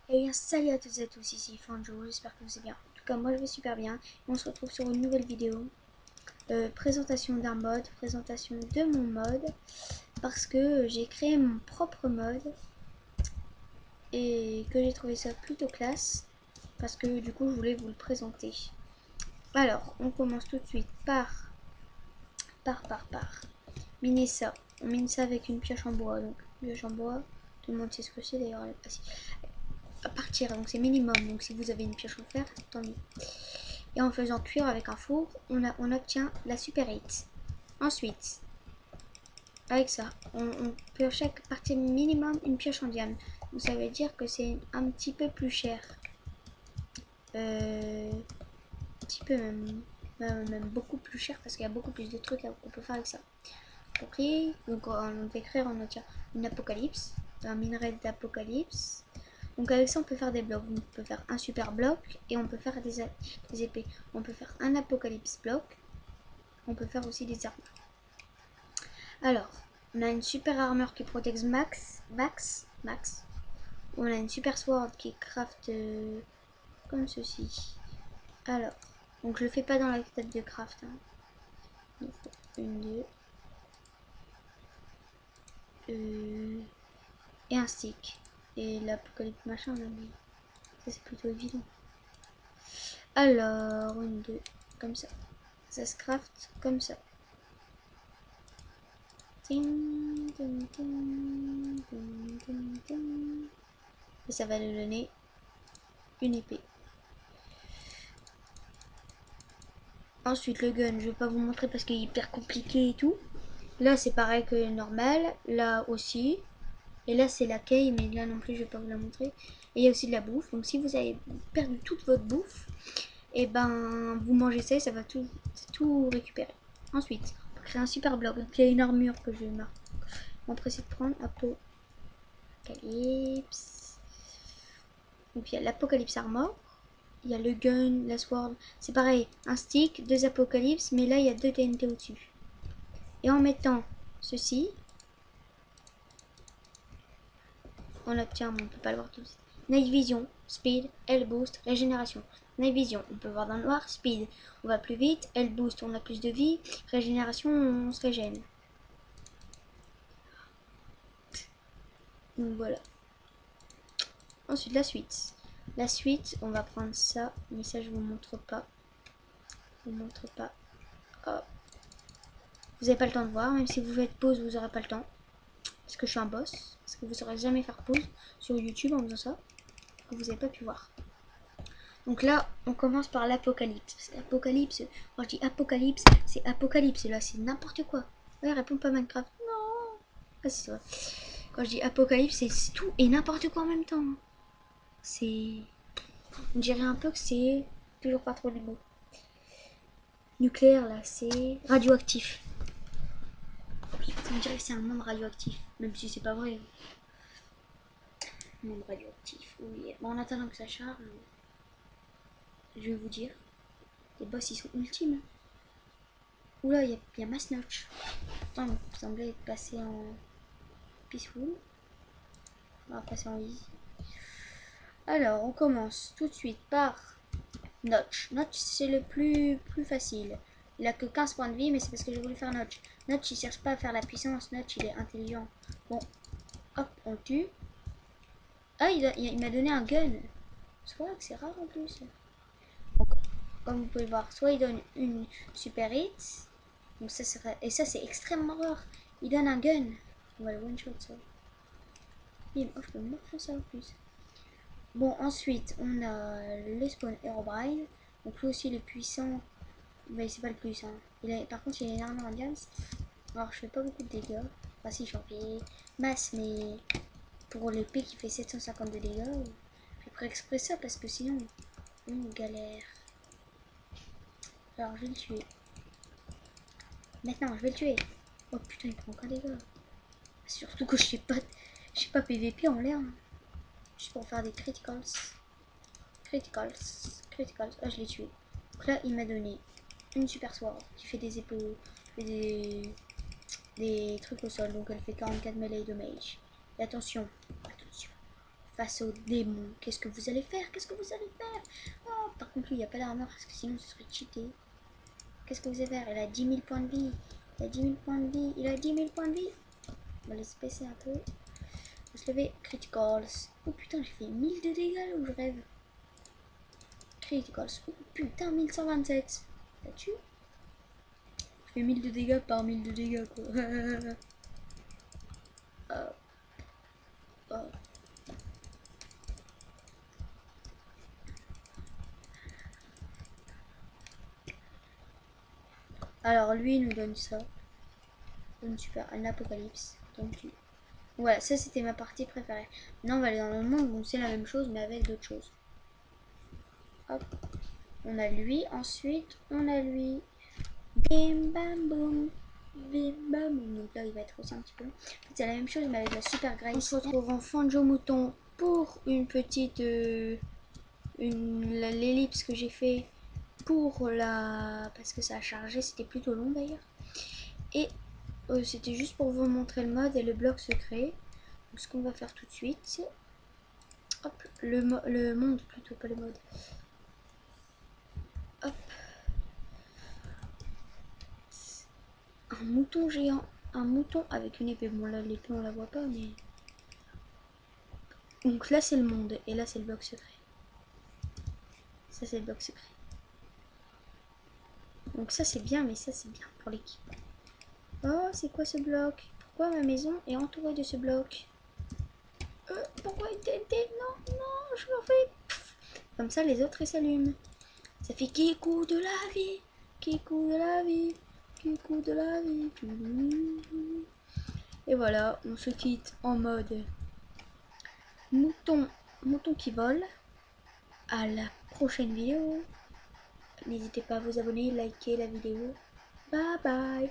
Et bien, salut à toutes et à tous, ici Fanjo, j'espère que vous allez bien. En tout cas, moi je vais super bien. On se retrouve sur une nouvelle vidéo. Présentation d'un mode, présentation de mon mode. Parce que j'ai créé mon propre mode. Et que j'ai trouvé ça plutôt classe. Parce que du coup, je voulais vous le présenter. Alors, on commence tout de suite par miner ça. On mine ça avec une pioche en bois. Donc, pioche en bois, tout le monde sait ce que c'est d'ailleurs. À partir, donc c'est minimum. Donc, si vous avez une pioche en fer, tant mieux. Et en faisant cuire avec un four, on obtient la superite. Ensuite, avec ça, on peut chaque partie minimum une pioche en diamant. Donc ça veut dire que c'est un petit peu plus cher. Un petit peu même beaucoup plus cher parce qu'il y a beaucoup plus de trucs qu'on peut faire avec ça. Donc on va écrire, on obtient une apocalypse, un minerai d'apocalypse. Donc avec ça on peut faire des blocs. On peut faire un super bloc et on peut faire des épées. On peut faire un apocalypse bloc. On peut faire aussi des armures. Alors, on a une super armure qui protège max. On a une super sword qui craft comme ceci. Alors, donc je le fais pas dans la tête de craft. Hein. Donc, une, deux. Et un stick. Et l'apocalypse machin là, mais ça c'est plutôt évident. Alors, une, deux, comme ça. Ça se craft comme ça. Ting, ting, ting, ting, ting, ting. Et ça va nous donner une épée. Ensuite le gun, je vais pas vous montrer parce qu'il est hyper compliqué et tout. Là c'est pareil que normal, là aussi. Et là c'est la key, mais là non plus je vais pas vous la montrer. Et il y a aussi de la bouffe, donc si vous avez perdu toute votre bouffe, et ben vous mangez ça et ça va tout récupérer. Ensuite, on crée un super bloc. Donc il y a une armure que je vais m'empresser de prendre. Apocalypse. Donc il y a l'apocalypse armor. Il y a le gun, la sword. C'est pareil, un stick, deux apocalypses, mais là il y a deux TNT au-dessus. Et en mettant ceci, on obtient, on peut pas le voir tout de suite. Night Vision, Speed, L Boost, Régénération. Night Vision, on peut voir dans le noir. Speed, on va plus vite. L Boost, on a plus de vie. Régénération, on se régène. Donc voilà. Ensuite, la suite. La suite, on va prendre ça, mais ça je vous montre pas. Je vous montre pas. Oh. Vous n'avez pas le temps de voir, même si vous faites pause, vous n'aurez pas le temps. Parce que je suis un boss. Parce que vous ne saurez jamais faire pause sur YouTube en faisant ça. Que vous n'avez pas pu voir. Donc là, on commence par l'apocalypse. Apocalypse, quand je dis apocalypse, c'est apocalypse. Là, c'est n'importe quoi. Ouais, réponds pas Minecraft. Non. Ah, c'est vrai. Quand je dis apocalypse, c'est tout et n'importe quoi en même temps. C'est... On dirait un peu que c'est... Toujours pas trop les mots. Nucléaire, là, c'est... Radioactif. On dirait que c'est un monde radioactif. Même si c'est pas vrai. Monde radioactif, oui. Bon, en attendant que ça charge, je vais vous dire. Les boss, ils sont ultimes. Oula, il y a Mass Notch. Attends, il semblait être passé en peaceful. On va passer en easy. Alors, on commence tout de suite par Notch. Notch, c'est le plus facile. Il a que 15 points de vie, mais c'est parce que j'ai voulu faire Notch. Notch, il cherche pas à faire la puissance. Notch, il est intelligent. Bon, hop, on le tue. Ah, il m'a donné un gun. C'est vrai que c'est rare en plus. Donc, comme vous pouvez voir, soit il donne une super hit. Donc ça serait... Et ça, c'est extrêmement rare. Il donne un gun. On va le one shot ça. Bim, oh, je peux me faire ça en plus. Bon, ensuite, on a le spawn Herobrine. Donc lui aussi, le puissant. Mais c'est pas le plus. Hein. Par contre, il a une armure en diams. Alors, je fais pas beaucoup de dégâts. Enfin, si, j'en fais masse, mais pour l'épée qui fait 750 de dégâts, j'ai pris exprès ça parce que sinon, une galère. Alors, je vais le tuer. Maintenant, je vais le tuer. Oh putain, il prend aucun dégât. Surtout que je sais pas PVP en l'air. Hein. Juste pour faire des criticals. Criticals. Ah, je l'ai tué. Donc là, il m'a donné une super sword qui fait des épaules, des trucs au sol. Donc elle fait 44 melee damage. Et attention, face au démon. Qu'est-ce que vous allez faire? Qu'est-ce que vous allez faire? Oh, par contre, lui, il n'y a pas d'armure parce que sinon, ce serait cheaté. Qu'est-ce que vous allez faire? Il a 10 000 points de vie. Il a 10 000 points de vie. Il a 10 000 points de vie. On va laisser baisser un peu. On va se lever. Criticals. Oh putain, j'ai fait 1000 de dégâts là où je rêve. Criticals. Oh putain, 1127. Ça tue? Je fais 1000 de dégâts par 1000 de dégâts quoi. Oh, oh. Alors lui il nous donne ça. Une super, un apocalypse. Donc voilà, ça c'était ma partie préférée. Maintenant on va aller dans le monde où c'est la même chose mais avec d'autres choses. Hop. On a lui, ensuite on a lui. Bim bam boum. Bim bam boum. Donc là il va être aussi un petit peu. C'est la même chose mais avec la super grace. On se retrouve en Fanjo Mouton pour une petite l'ellipse que j'ai fait pour la parce que ça a chargé, c'était plutôt long d'ailleurs. Et c'était juste pour vous montrer le mode et le bloc secret. Donc ce qu'on va faire tout de suite, c'est hop, le monde plutôt, pas le mode. Hop. Un mouton géant, un mouton avec une épée. Bon là l'épée on la voit pas mais. Donc là c'est le monde et là c'est le bloc secret. Ça c'est le bloc secret. Donc ça c'est bien mais ça c'est bien pour l'équipe. Oh c'est quoi ce bloc? Pourquoi ma maison est entourée de ce bloc? Pourquoi il était? Non, non, je m'en fais. Comme ça les autres ils s'allument. Ça fait Kikou de la vie, Kikou de la vie, Kikou de la vie. Et voilà, on se quitte en mode mouton, mouton qui vole. À la prochaine vidéo. N'hésitez pas à vous abonner, liker la vidéo. Bye bye.